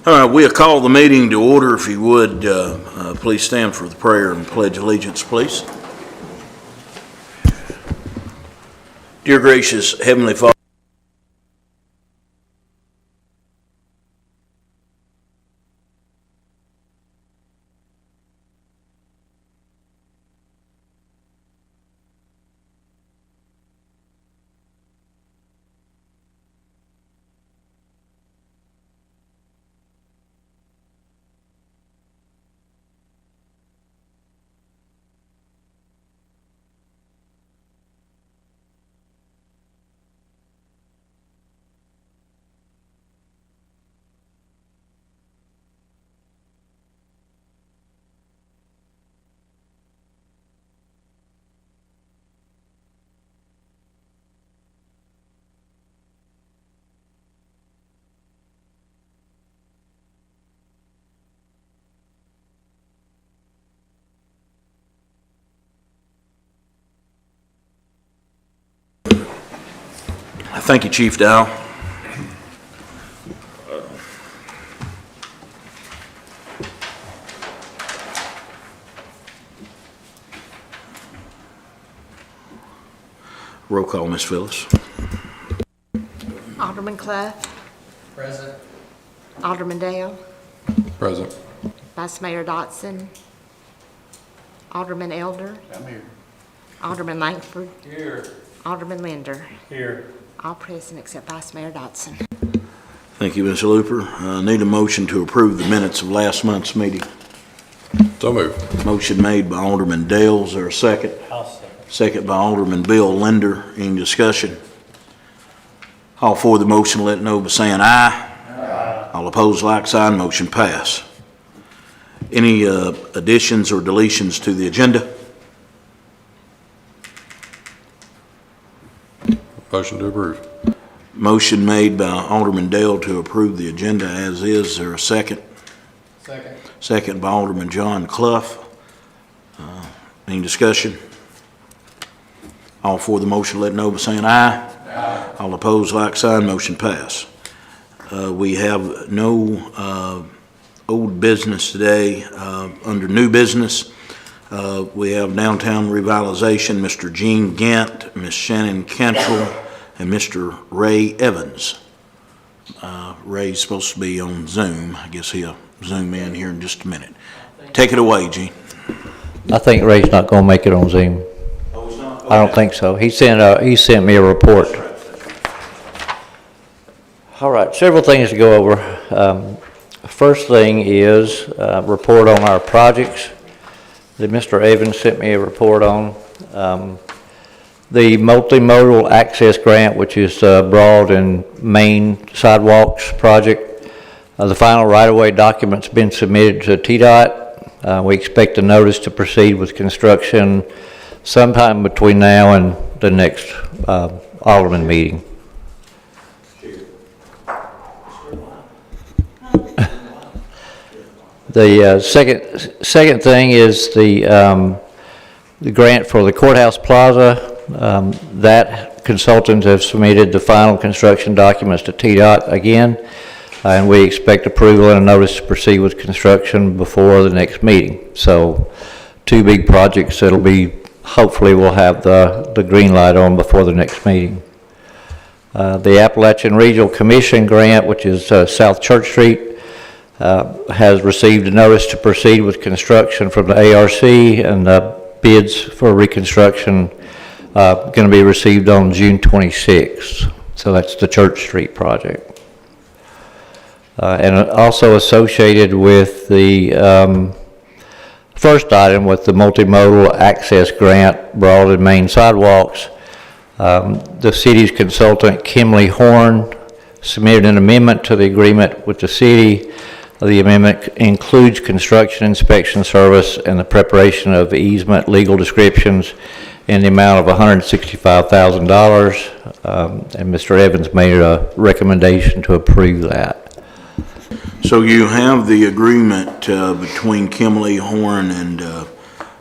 All right, we'll call the meeting to order. If you would, please stand for the prayer and pledge allegiance, please. Dear gracious Heavenly Father, thank you, Chief Dow. Roll call, Ms. Phyllis. Alderman Clough. Present. Alderman Dale. Present. Vice Mayor Dotson. Alderman Elder. I'm here. Alderman Langford. Here. Alderman Linder. Here. All present except Vice Mayor Dotson. Thank you, Ms. Looper. Need a motion to approve the minutes of last month's meeting. So moved. Motion made by Alderman Dale. Is there a second? I'll second. Second by Alderman Bill Linder. Any discussion? All for the motion, let it know by saying aye. Aye. All opposed, like sign. Motion pass. Any additions or deletions to the agenda? Motion to approve. Motion made by Alderman Dale to approve the agenda as is. Is there a second? Second. Second by Alderman John Clough. Any discussion? All for the motion, let it know by saying aye. Aye. All opposed, like sign. Motion pass. We have no old business today. Under new business, we have downtown revitalization, Mr. Gene Gant, Ms. Shannon Cantrell, and Mr. Ray Evans. Ray's supposed to be on Zoom. I guess he'll Zoom in here in just a minute. Take it away, Gene. I think Ray's not going to make it on Zoom. Oh, he's not? Okay. I don't think so. He sent me a report. All right, several things to go over. First thing is report on our projects that Mr. Evans sent me a report on. The multimodal access grant, which is Broad and Main Sidewalks project. The final right-of-way document's been submitted to TDOT. We expect a notice to proceed with construction sometime between now and the next Alderman meeting. The second thing is the grant for the courthouse plaza. That consultants have submitted the final construction documents to TDOT again, and we expect approval and a notice to proceed with construction before the next meeting. So, two big projects that'll be, hopefully we'll have the green light on before the next meeting. The Appalachian Regional Commission grant, which is South Church Street, has received a notice to proceed with construction from the ARC, and bids for reconstruction going to be received on June 26th. So that's the Church Street project. And also associated with the first item with the multimodal access grant, Broad and Main Sidewalks, the city's consultant, Kimley Horn, submitted an amendment to the agreement with the city. The amendment includes construction inspection service and the preparation of easement legal descriptions in the amount of $165,000, and Mr. Evans made a recommendation to approve that. So you have the agreement between Kimley Horn and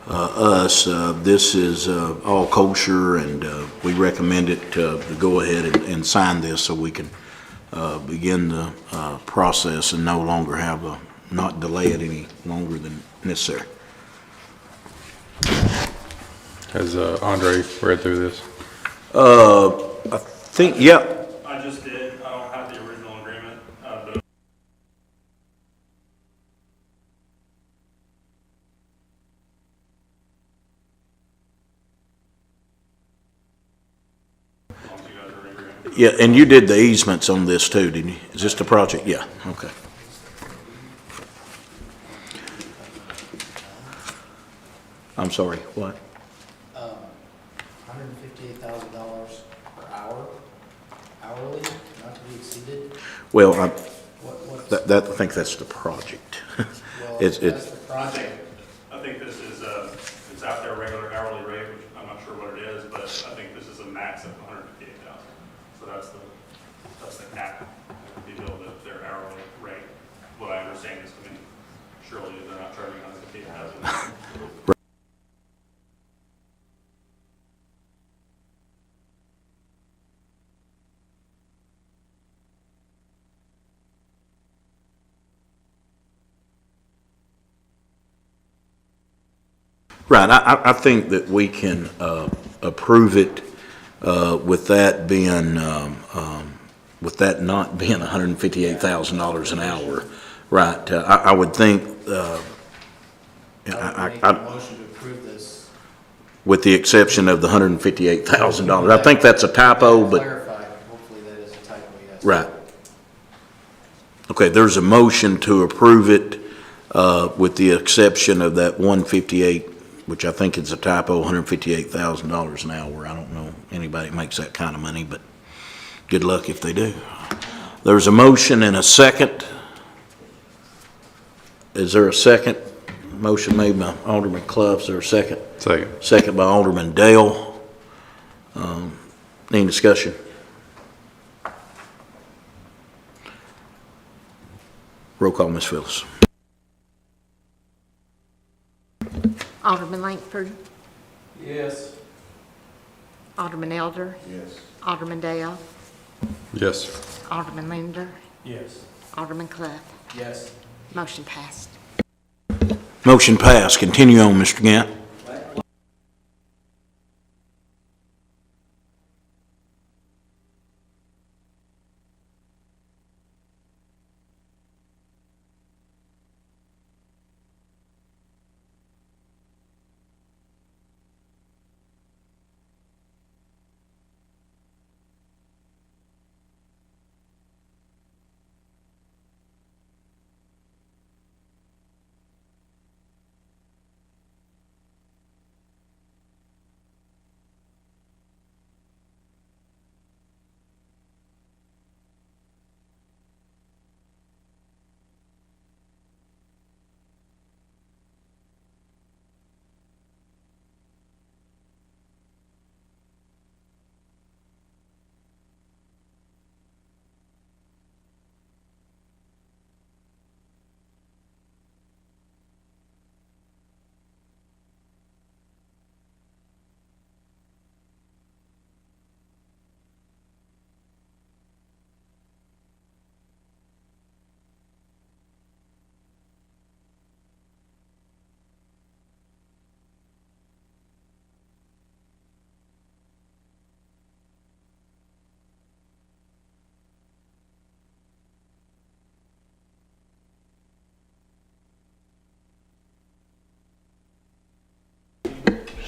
us. This is all kosher, and we recommend it to go ahead and sign this so we can begin the process and no longer not delay it any longer than necessary. Has Andre read through this? I think, yeah. I just did. I don't have the original agreement. But as long as you guys are in agreement. Yeah, and you did the easements on this too, didn't you? Is this the project? Yeah, okay. I'm sorry, what? $158,000 per hour, hourly, not to be exceeded. Well, What's, I think that's the project. well, it's- that's the project. I think this is, it's out there regular hourly rate, which I'm not sure what it is, but I think this is a max of 158,000. So that's the cap, if you build their hourly rate. What I understand is, I mean, surely they're not charging 158,000. Right, I think that we can approve it with that being, with that not being $158,000 an hour. Right, I would think, I would make a motion to approve this. with the exception of the $158,000. I think that's a typo, but, Clarify, hopefully that is a typo, yes. right. Okay, there's a motion to approve it with the exception of that 158, which I think is a typo, $158,000 an hour. I don't know anybody that makes that kind of money, but good luck if they do. There's a motion and a second. Is there a second? Motion made by Alderman Clough. Is there a second? Second. Second by Alderman Dale. Any discussion? Roll call, Ms. Phyllis. Alderman Langford, Yes. Alderman Elder, Yes. Alderman Dale, Yes. Alderman Linder, Yes. Alderman Clough. Yes. Motion passed. Motion passed. Continue on, Mr. Gant.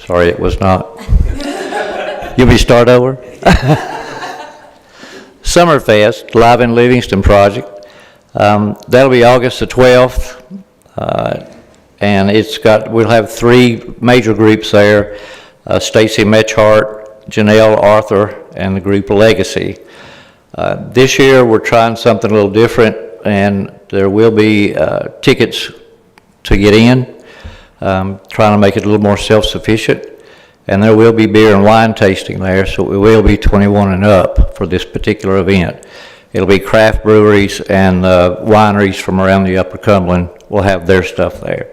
Sorry, it was not. You want me to start over? Summerfest, Live in Livingston project. That'll be August the 12th. And we'll have 3 major groups there. Stacy Metchart, Janelle Arthur, and the group Legacy. This year, we're trying something a little different, and there will be tickets to get in. Trying to make it a little more self-sufficient, and there will be beer and wine tasting there, so it will be 21 and up for this particular event. It'll be craft breweries and wineries from around the Upper Cumberland will have their stuff there.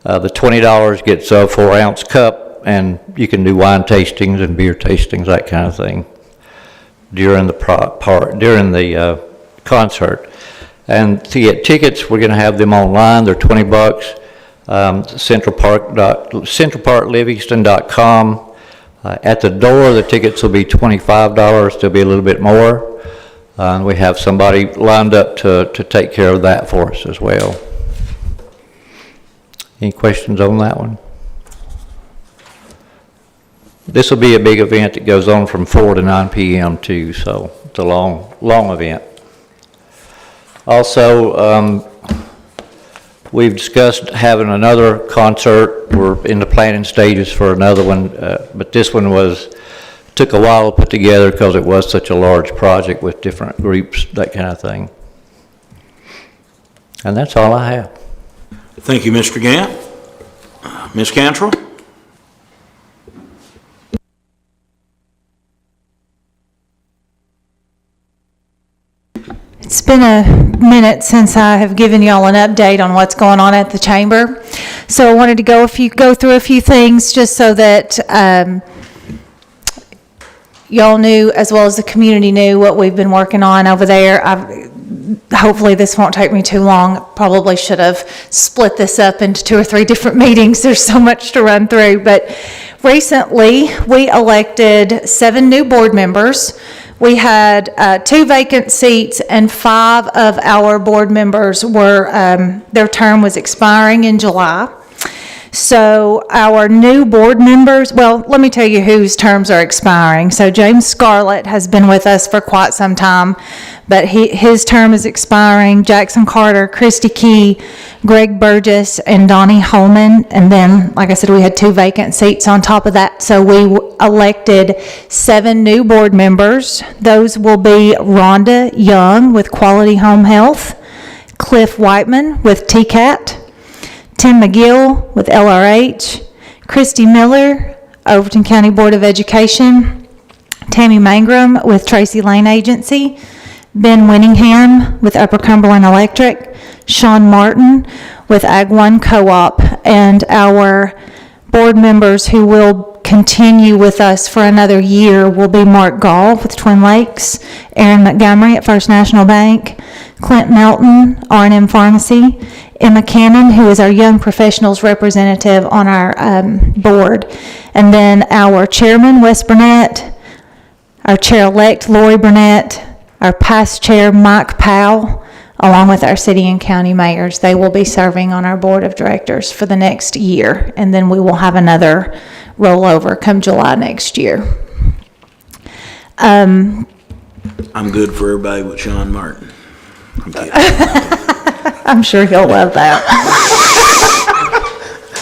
The $20 gets a 4-ounce cup, and you can do wine tastings and beer tastings, that kind of thing, during the concert. And to get tickets, we're going to have them online. They're $20. CentralParkLivingston.com. At the door, the tickets will be $25. They'll be a little bit more. We have somebody lined up to take care of that for us as well. Any questions on that one? This will be a big event that goes on from 4 to 9 p.m. too, so it's a long event. Also, we've discussed having another concert. We're in the planning stages for another one, but this one took a while to put together because it was such a large project with different groups, that kind of thing. And that's all I have. Thank you, Mr. Gant. Ms. Cantrell? It's been a minute since I have given y'all an update on what's going on at the chamber. So I wanted to go through a few things just so that y'all knew, as well as the community knew, what we've been working on over there. Hopefully this won't take me too long. Probably should have split this up into 2 or 3 different meetings. There's so much to run through. But recently we elected 7 new board members. We had 2 vacant seats, and 5 of our board members were, their term was expiring in July. So our new board members, well, let me tell you whose terms are expiring. So James Scarlett has been with us for quite some time, but his term is expiring. Jackson Carter, Christy Key, Greg Burgess, and Donnie Holman. And then, like I said, we had 2 vacant seats on top of that. So we elected 7 new board members. Those will be Rhonda Young with Quality Home Health, Cliff Whiteman with TCAT, Tim McGill with LRH, Christy Miller, Overton County Board of Education, Tammy Mangrum with Tracy Lane Agency, Ben Winningham with Upper Cumberland Electric, Sean Martin with Ag One Co-op, and our board members who will continue with us for another year will be Mark Gall with Twin Lakes, Aaron Montgomery at First National Bank, Clint Melton, R&M Pharmacy, Emma Cannon, who is our Young Professionals representative on our board, and then our chairman, Wes Burnett, our chair-elect, Lori Burnett, our past chair, Mike Powell, along with our city and county mayors. They will be serving on our board of directors for the next year, and then we will have another rollover come July next year. I'm good for everybody but Sean Martin. I'm kidding. I'm sure he'll love that.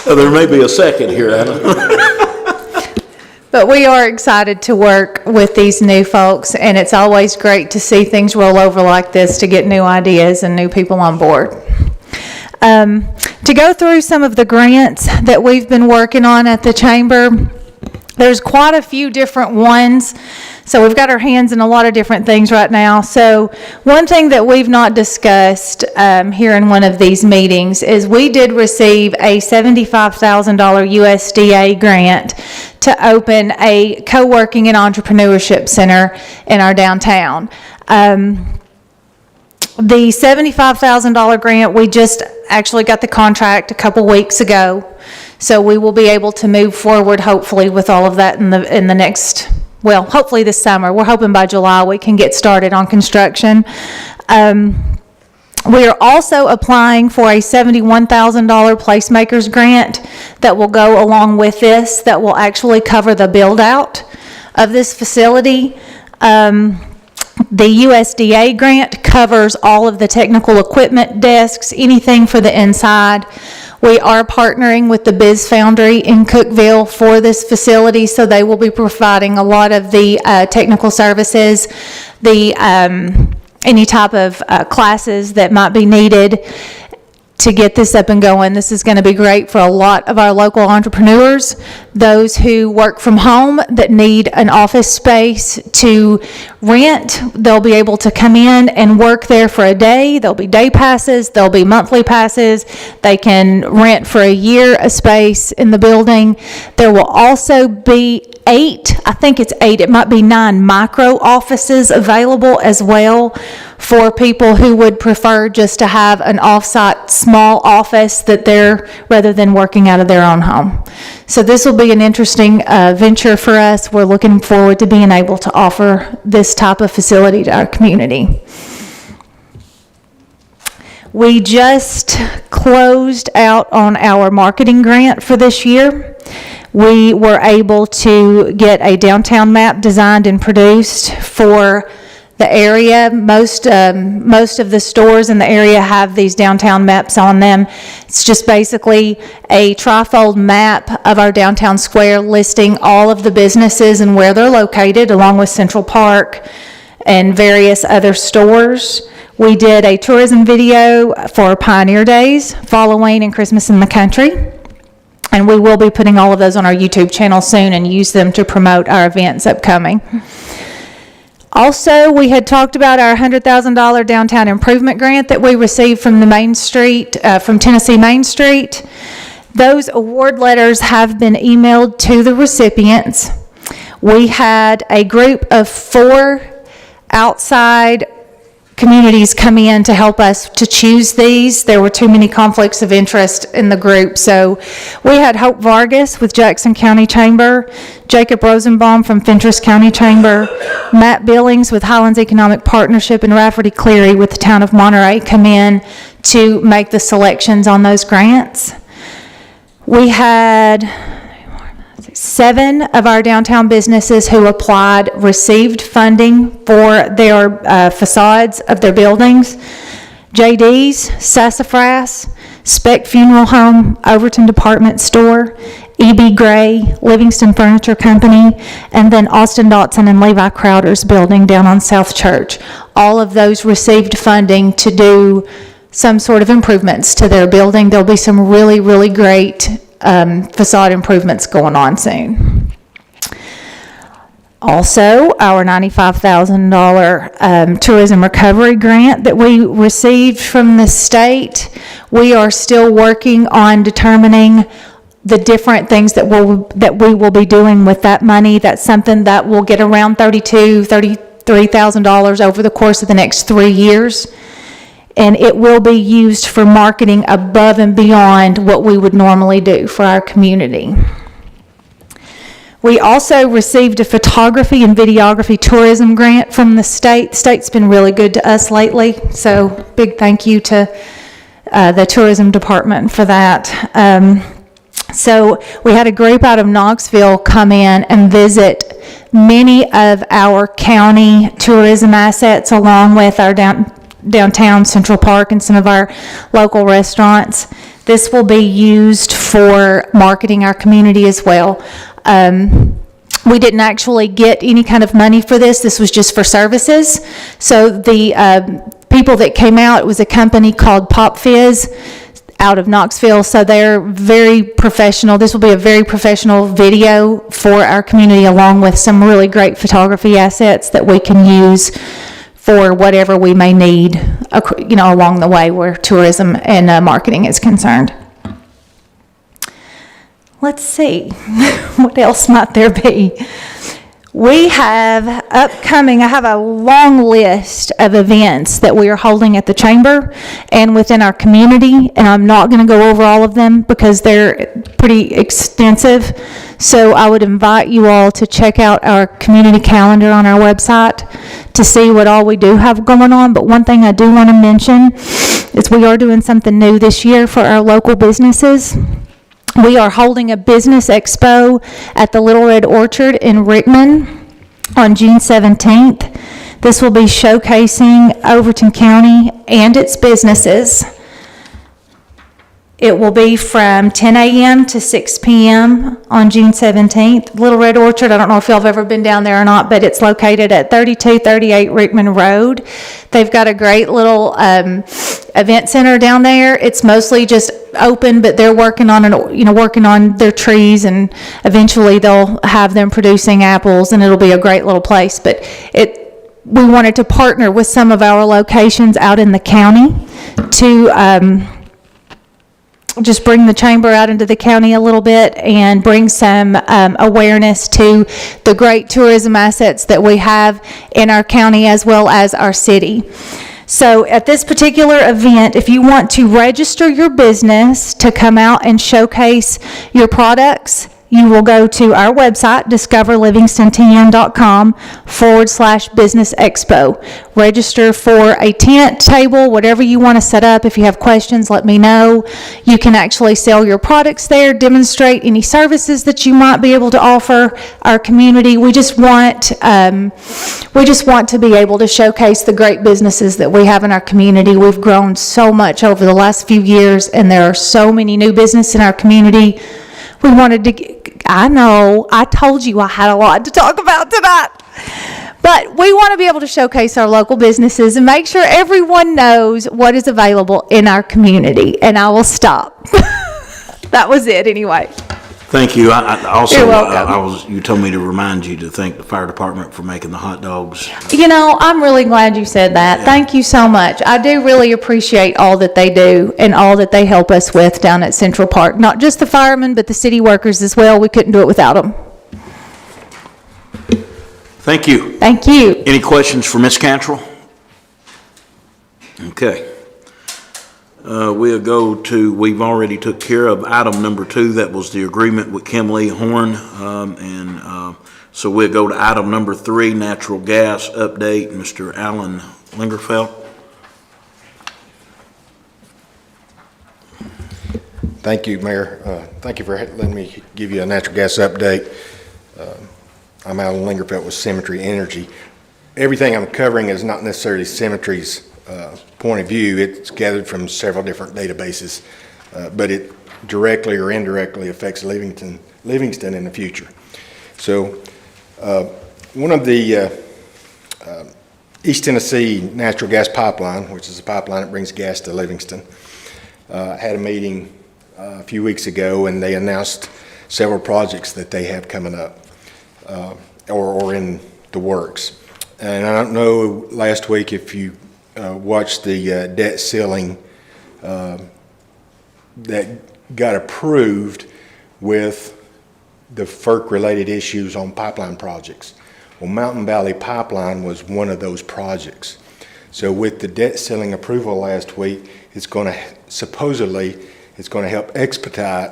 There may be a second here, Adam. But we are excited to work with these new folks, and it's always great to see things roll over like this to get new ideas and new people on board. To go through some of the grants that we've been working on at the chamber, there's quite a few different ones. So we've got our hands in a lot of different things right now. So one thing that we've not discussed here in one of these meetings is we did receive a $75,000 USDA grant to open a co-working and entrepreneurship center in our downtown. The $75,000 grant, we just actually got the contract a couple weeks ago. So we will be able to move forward, hopefully, with all of that in the next, well, hopefully this summer. We're hoping by July we can get started on construction. We are also applying for a $71,000 Placemakers grant that will go along with this, that will actually cover the build-out of this facility. The USDA grant covers all of the technical equipment, desks, anything for the inside. We are partnering with the Biz Foundry in Cookeville for this facility, so they will be providing a lot of the technical services, the any type of classes that might be needed to get this up and going. This is going to be great for a lot of our local entrepreneurs, those who work from home that need an office space to rent. They'll be able to come in and work there for a day. There'll be day passes, there'll be monthly passes. They can rent for a year a space in the building. There will also be I think it's 8, it might be 9 micro offices available as well for people who would prefer just to have an off-site small office that they're, rather than working out of their own home. So this will be an interesting venture for us. We're looking forward to being able to offer this type of facility to our community. We just closed out on our marketing grant for this year. We were able to get a downtown map designed and produced for the area. Most of the stores in the area have these downtown maps on them. It's just basically a trifold map of our downtown square listing all of the businesses and where they're located, along with Central Park and various other stores. We did a tourism video for Pioneer Days, Halloween, and Christmas in the Country. And we will be putting all of those on our YouTube channel soon and use them to promote our events upcoming. Also, we had talked about our $100,000 downtown improvement grant that we received from the Main Street, from Tennessee Main Street. Those award letters have been emailed to the recipients. We had a group of 4 outside communities come in to help us to choose these. There were too many conflicts of interest in the group. So we had Hope Vargas with Jackson County Chamber, Jacob Rosenbaum from Fentress County Chamber, Matt Billings with Highlands Economic Partnership, and Rafferty Cleary with the Town of Monterey come in to make the selections on those grants. We had 7 of our downtown businesses who applied received funding for their facades of their buildings. JD's, Sassafras, Speck Funeral Home, Overton Department Store, E.B. Gray, Livingston Furniture Company, and then Austin Dotson and Levi Crowder's building down on South Church. All of those received funding to do some sort of improvements to their building. There'll be some really, really great facade improvements going on soon. Also, our $95,000 tourism recovery grant that we received from the state, we are still working on determining the different things that we will be doing with that money. That's something that will get around $33,000 over the course of the next 3 years. And it will be used for marketing above and beyond what we would normally do for our community. We also received a photography and videography tourism grant from the state. The state's been really good to us lately, so big thank you to the tourism department for that. So we had a group out of Knoxville come in and visit many of our county tourism assets, along with our downtown Central Park and some of our local restaurants. This will be used for marketing our community as well. We didn't actually get any kind of money for this. This was just for services. So the people that came out, it was a company called Pop Fizz out of Knoxville. So they're very professional. This will be a very professional video for our community, along with some really great photography assets that we can use for whatever we may need, along the way where tourism and marketing is concerned. Let's see, what else might there be? We have upcoming, I have a long list of events that we are holding at the chamber and within our community, and I'm not going to go over all of them because they're pretty extensive. So I would invite you all to check out our community calendar on our website to see what all we do have going on. But one thing I do want to mention is we are doing something new this year for our local businesses. We are holding a business expo at the Little Red Orchard in Rickman on June 17th. This will be showcasing Overton County and its businesses. It will be from 10 a.m. to 6 p.m. on June 17th. Little Red Orchard, I don't know if y'all have ever been down there or not, but it's located at 3238 Rickman Road. They've got a great little event center down there. It's mostly just open, but they're working on their trees, and eventually they'll have them producing apples, and it'll be a great little place. But we wanted to partner with some of our locations out in the county to just bring the chamber out into the county a little bit and bring some awareness to the great tourism assets that we have in our county as well as our city. So at this particular event, if you want to register your business to come out and showcase your products, you will go to our website, discoverlivingston.com/business expo. Register for a tent, table, whatever you want to set up. If you have questions, let me know. You can actually sell your products there, demonstrate any services that you might be able to offer our community. We just want to be able to showcase the great businesses that we have in our community. We've grown so much over the last few years, and there are so many new businesses in our community. We wanted to, I know, I told you I had a lot to talk about tonight, but we want to be able to showcase our local businesses and make sure everyone knows what is available in our community, and I will stop. That was it anyway. Thank you. I also, You're welcome. you told me to remind you to thank the fire department for making the hot dogs. You know, I'm really glad you said that. Thank you so much. I do really appreciate all that they do and all that they help us with down at Central Park. Not just the firemen, but the city workers as well. We couldn't do it without them. Thank you. Thank you. Any questions for Ms. Cantrell? Okay. We'll go to, we've already took care of item number 2. That was the agreement with Kim Lee Horn. So we'll go to item number 3, natural gas update. Mr. Alan Lingerfeld. Thank you, Mayor. Thank you for letting me give you a natural gas update. I'm Alan Lingerfeld with Symmetry Energy. Everything I'm covering is not necessarily Symmetry's point of view. It's gathered from several different databases, but it directly or indirectly affects Livingston in the future. So one of the East Tennessee natural gas pipeline, which is a pipeline that brings gas to Livingston, had a meeting a few weeks ago, and they announced several projects that they have coming up or in the works. And I don't know last week if you watched the debt ceiling that got approved with the FERC-related issues on pipeline projects. Well, Mountain Valley Pipeline was one of those projects. So with the debt ceiling approval last week, it's going to, supposedly, it's going to help expedite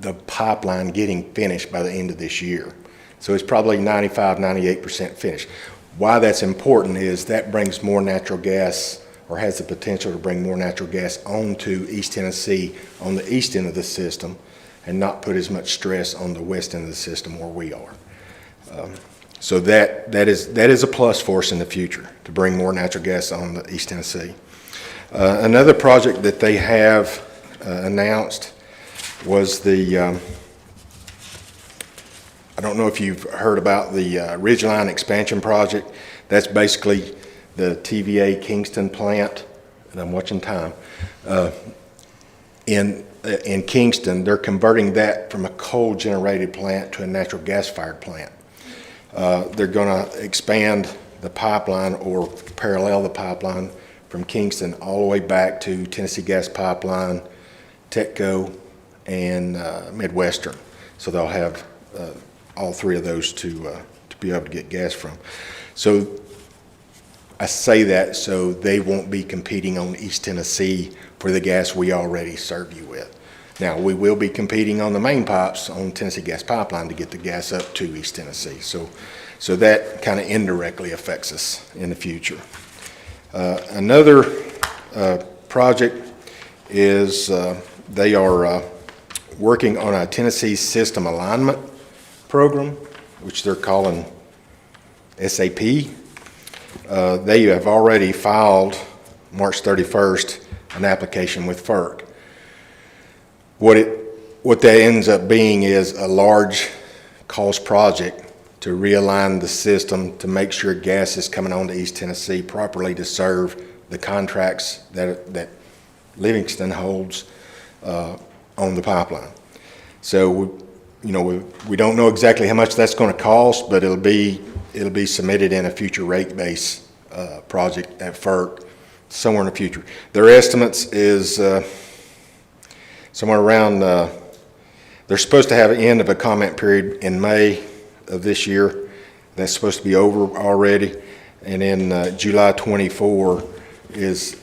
the pipeline getting finished by the end of this year. So it's probably 95, 98% finished. Why that's important is that brings more natural gas, or has the potential to bring more natural gas onto East Tennessee on the east end of the system, and not put as much stress on the west end of the system where we are. So that is a plus for us in the future, to bring more natural gas on the East Tennessee. Another project that they have announced was the, I don't know if you've heard about the Ridgeline expansion project. That's basically the TVA Kingston plant, and I'm watching time. In Kingston, they're converting that from a coal-generated plant to a natural gas-fired plant. They're going to expand the pipeline, or parallel the pipeline, from Kingston all the way back to Tennessee Gas Pipeline, TETCO, and Midwestern. So they'll have all three of those to be able to get gas from. So I say that so they won't be competing on East Tennessee for the gas we already serve you with. Now, we will be competing on the main pipes on Tennessee Gas Pipeline to get the gas up to East Tennessee. So that kind of indirectly affects us in the future. Another project is they are working on a Tennessee System Alignment program, which they're calling SAP. They have already filed March 31st an application with FERC. What that ends up being is a large cost project to realign the system to make sure gas is coming on to East Tennessee properly to serve the contracts that Livingston holds on the pipeline. So we don't know exactly how much that's going to cost, but it'll be submitted in a future rate base project at FERC somewhere in the future. Their estimates is somewhere around, they're supposed to have an end of a comment period in May of this year. That's supposed to be over already. And then July 24 is,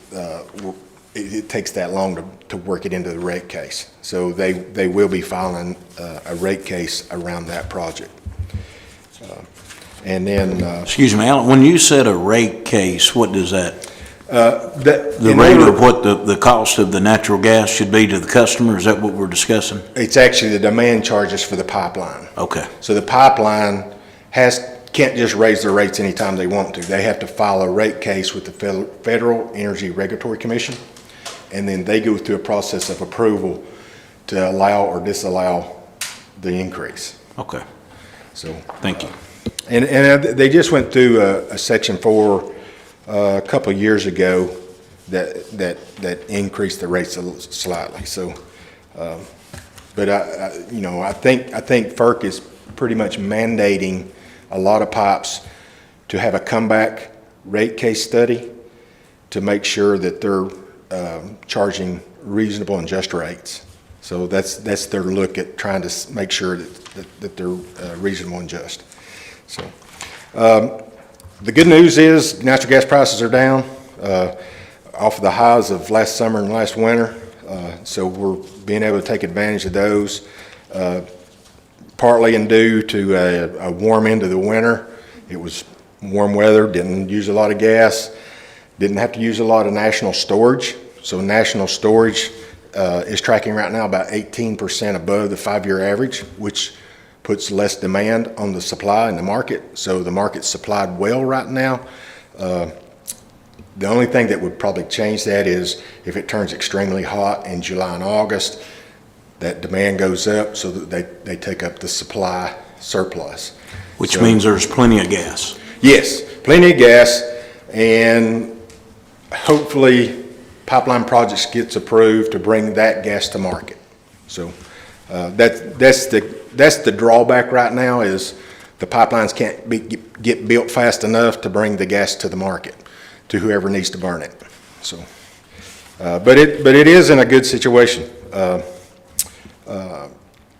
it takes that long to work it into the rate case. So they will be filing a rate case around that project. And then, Excuse me, Alan, when you said a rate case, what does that? The in rate order- of what the cost of the natural gas should be to the customer, is that what we're discussing? It's actually the demand charges for the pipeline. Okay, So the pipeline can't just raise their rates anytime they want to. They have to file a rate case with the Federal Energy Regulatory Commission, and then they go through a process of approval to allow or disallow the increase. okay, So, thank you. and they just went through a Section 4 a couple of years ago that increased the rates slightly. So, but I think FERC is pretty much mandating a lot of pipes to have a comeback rate case study to make sure that they're charging reasonable and just rates. So that's their look at trying to make sure that they're reasonable and just. So the good news is natural gas prices are down off of the highs of last summer and last winter. So we're being able to take advantage of those, partly due to a warm end of the winter. It was warm weather, didn't use a lot of gas, didn't have to use a lot of national storage. So national storage is tracking right now about 18% above the 5-year average, which puts less demand on the supply in the market. So the market's supplied well right now. The only thing that would probably change that is if it turns extremely hot in July and August, that demand goes up so that they take up the supply surplus. Which means there's plenty of gas. Yes, plenty of gas, and hopefully pipeline projects gets approved to bring that gas to market. So that's the drawback right now is the pipelines can't get built fast enough to bring the gas to the market to whoever needs to burn it. So, but it is in a good situation.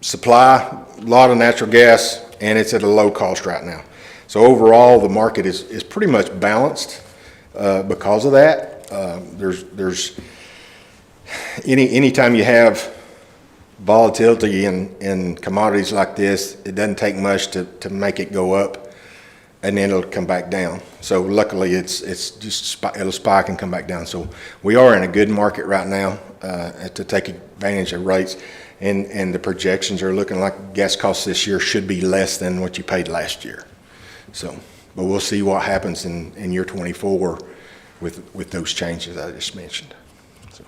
Supply, a lot of natural gas, and it's at a low cost right now. So overall, the market is pretty much balanced because of that. There's anytime you have volatility in commodities like this, it doesn't take much to make it go up, and then it'll come back down. So luckily, it'll spike and come back down. So we are in a good market right now to take advantage of rates, and the projections are looking like gas costs this year should be less than what you paid last year. So, but we'll see what happens in year 24 with those changes I just mentioned. So.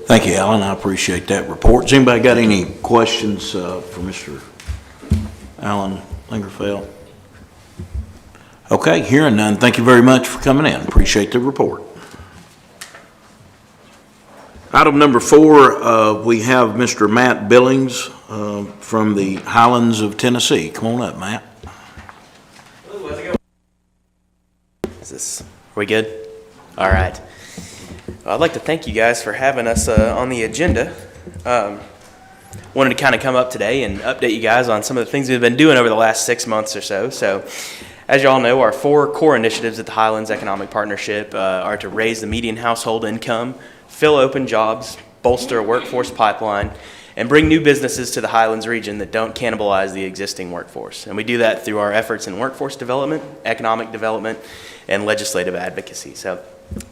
Thank you, Alan. I appreciate that report. Has anybody got any questions for Mr. Alan Lingerfeld? Okay, hearing none. Thank you very much for coming in. Appreciate the report. Item number 4, we have Mr. Matt Billings from the Highlands of Tennessee. Come on up, Matt. Hello, how's it going? Are we good? All right. Well, I'd like to thank you guys for having us on the agenda. Wanted to kind of come up today and update you guys on some of the things we've been doing over the last 6 months or so. So, as you all know, our 4 core initiatives at the Highlands Economic Partnership are to raise the median household income, fill open jobs, bolster a workforce pipeline, and bring new businesses to the Highlands region that don't cannibalize the existing workforce. And we do that through our efforts in workforce development, economic development, and legislative advocacy. So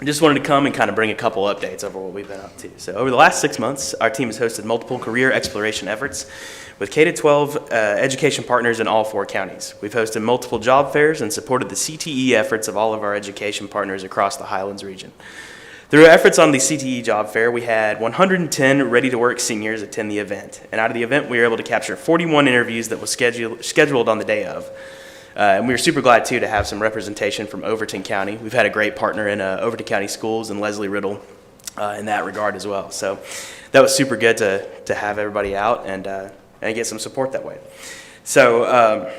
I just wanted to come and kind of bring a couple updates over what we've been up to. So over the last 6 months, our team has hosted multiple career exploration efforts with K-12 education partners in all 4 counties. We've hosted multiple job fairs and supported the CTE efforts of all of our education partners across the Highlands region. Through our efforts on the CTE job fair, we had 110 ready-to-work seniors attend the event. And out of the event, we were able to capture 41 interviews that was scheduled on the day of. And we were super glad, too, to have some representation from Overton County. We've had a great partner in Overton County Schools and Leslie Riddle in that regard as well. So that was super good to have everybody out and get some support that way. So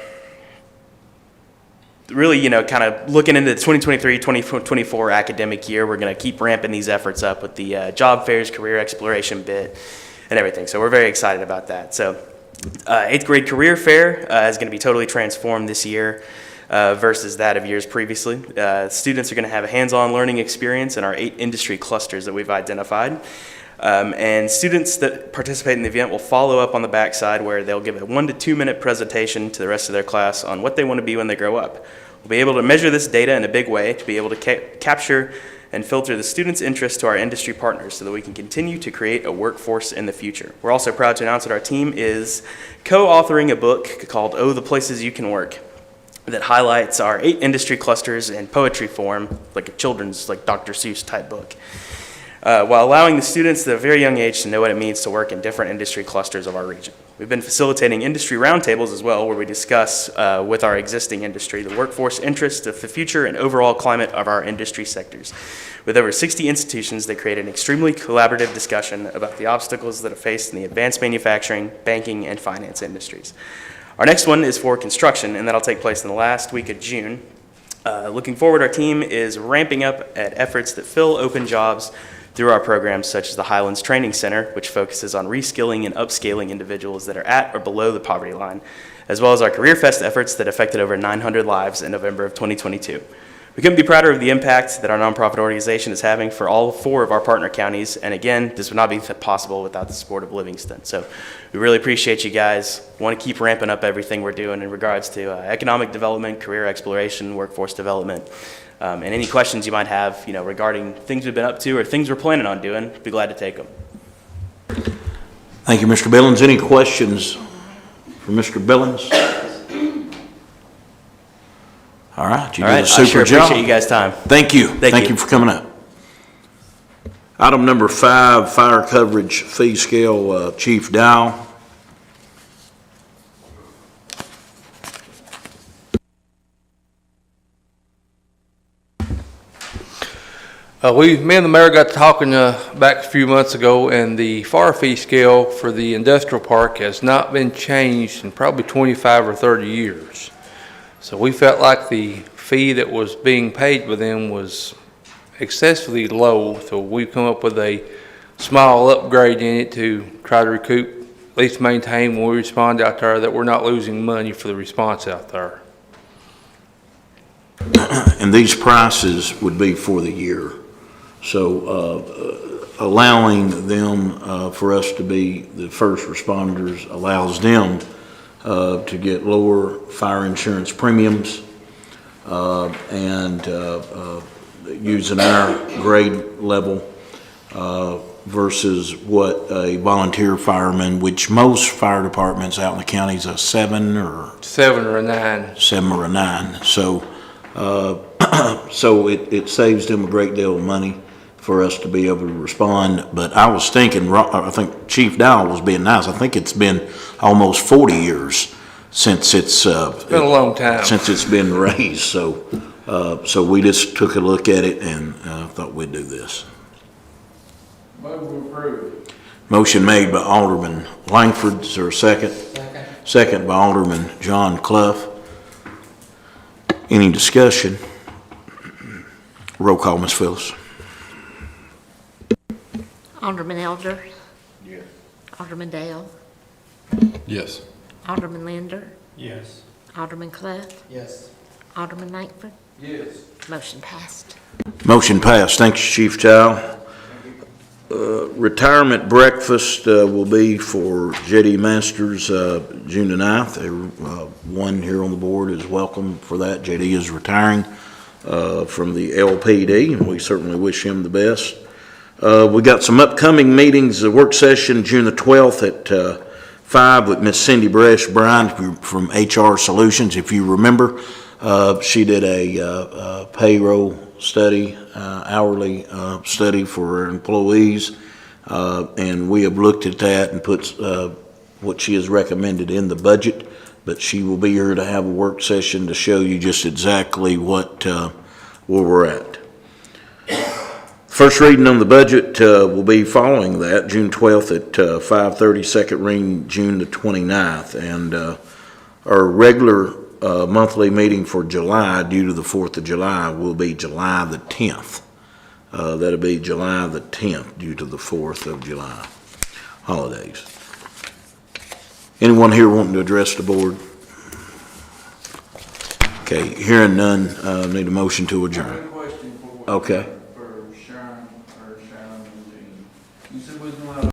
really, kind of looking into the 2023-2024 academic year, we're going to keep ramping these efforts up with the job fairs, career exploration bit, and everything. So we're very excited about that. So 8th grade career fair is going to be totally transformed this year versus that of years previously. Students are going to have a hands-on learning experience in our 8 industry clusters that we've identified. And students that participate in the event will follow up on the backside where they'll give a 1 to 2 minute presentation to the rest of their class on what they want to be when they grow up. We'll be able to measure this data in a big way to be able to capture and filter the students' interest to our industry partners so that we can continue to create a workforce in the future. We're also proud to announce that our team is co-authoring a book called Oh, the Places You Can Work that highlights our 8 industry clusters in poetry form, like a children's, like Dr. Seuss type book. While allowing the students at a very young age to know what it means to work in different industry clusters of our region. We've been facilitating industry roundtables as well, where we discuss with our existing industry the workforce interests of the future and overall climate of our industry sectors. With over 60 institutions that create an extremely collaborative discussion about the obstacles that are faced in the advanced manufacturing, banking, and finance industries. Our next one is for construction, and that'll take place in the last week of June. Looking forward, our team is ramping up at efforts that fill open jobs through our programs such as the Highlands Training Center, which focuses on reskilling and upscaling individuals that are at or below the poverty line, as well as our Career Fest efforts that affected over 900 lives in November of 2022. We couldn't be prouder of the impact that our nonprofit organization is having for all 4 of our partner counties, and again, this would not be possible without the support of Livingston. So we really appreciate you guys. We want to keep ramping up everything we're doing in regards to economic development, career exploration, workforce development. And any questions you might have, regarding things we've been up to or things we're planning on doing, be glad to take them. Thank you, Mr. Billings. Any questions for Mr. Billings? All right, you did a super I sure job. appreciate you guys' time. Thank you. Thank you for coming up. Item number 5, fire coverage fee scale, Chief Dow. Me and the mayor got talking back a few months ago, and the fire fee scale for the industrial park has not been changed in probably 25 or 30 years. So we felt like the fee that was being paid with them was excessively low, so we've come up with a small upgrade in it to try to recoup, at least maintain when we respond out there, that we're not losing money for the response out there. And these prices would be for the year. So allowing them for us to be the first responders allows them to get lower fire insurance premiums and using our grade level versus what a volunteer fireman, which most fire departments out in the county is a 7 or 7 or a 9. 7 or a 9. So so it saves them a great deal of money for us to be able to respond. But I was thinking, I think Chief Dowell was being nice. I think it's been almost 40 years since it's been a long time since it's been raised. So so we just took a look at it and thought we'd do this. Motion made by Alderman Langford. Is there a second? Second by Alderman John Clough. Any discussion? Roll call, Ms. Phyllis. Alderman Elder. Yes. Alderman Dale. Yes. Alderman Linder. Yes. Alderman Clough. Yes. Alderman Langford. Yes. Motion passed. Motion passed. Thanks, Chief Chow. Retirement breakfast will be for J.D. Masters June the 9th. One here on the board is welcome for that. J.D. is retiring from the LPD, and we certainly wish him the best. We got some upcoming meetings, a work session June the 12th at 5 with Miss Cindy Bryan from HR Solutions. If you remember, she did a payroll study, hourly study for her employees, and we have looked at that and put what she has recommended in the budget, but she will be here to have a work session to show you just exactly where we're at. First reading on the budget will be following that, June 12th at 5:30, second reading June the 29th, and our regular monthly meeting for July due to the 4th of July will be July the 10th. That'll be July the 10th due to the 4th of July holidays. Anyone here wanting to address the board? Okay, hearing none, need a motion to adjourn. Question for Okay. Sharon and Jean. You said we was gonna have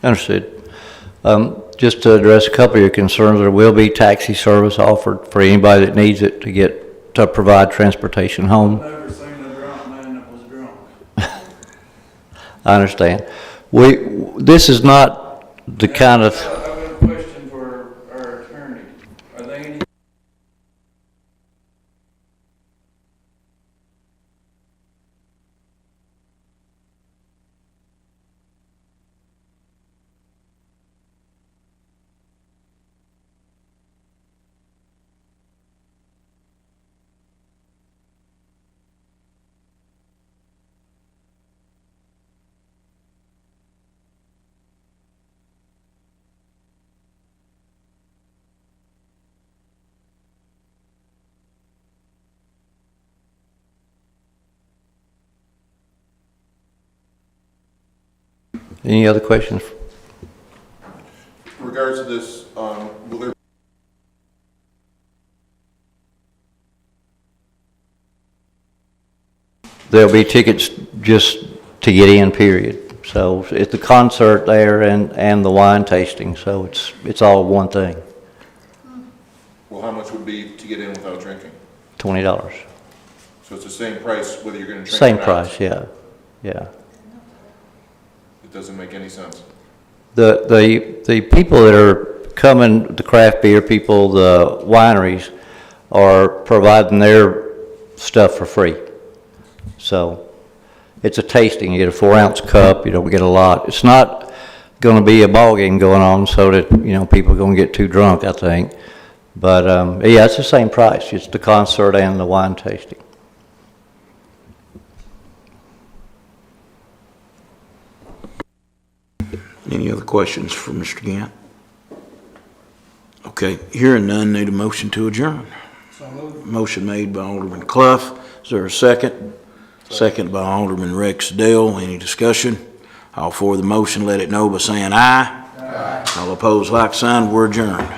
Understood. Just to address a couple of your concerns, there will be taxi service offered for anybody that needs it to provide transportation home. never seen a drunk man that was drunk. I understand. This is not the kind of, I've got a question for our attorney. Are they any any other questions? In regards to this, will there There'll be tickets just to get in, period. So it's the concert there and the wine tasting, so it's all one thing, well, how much would be to get in without drinking? $20. So it's the same price whether you're going to drink Same or not? price, yeah. It doesn't make any sense. The people that are coming, the craft beer people, the wineries, are providing their stuff for free. So it's a tasting. You get a 4-ounce cup. You don't get a lot. It's not going to be a ball game going on so that, people are going to get too drunk, I think. But, yeah, it's the same price. It's the concert and the wine tasting. Any other questions for Mr. Gant? Okay, hearing none, need a motion to adjourn. Motion made by Alderman Clough. Is there a second? Second by Alderman Rex Dale. Any discussion? All for the motion, let it know by saying aye. Aye. All opposed, like sign. We're adjourned.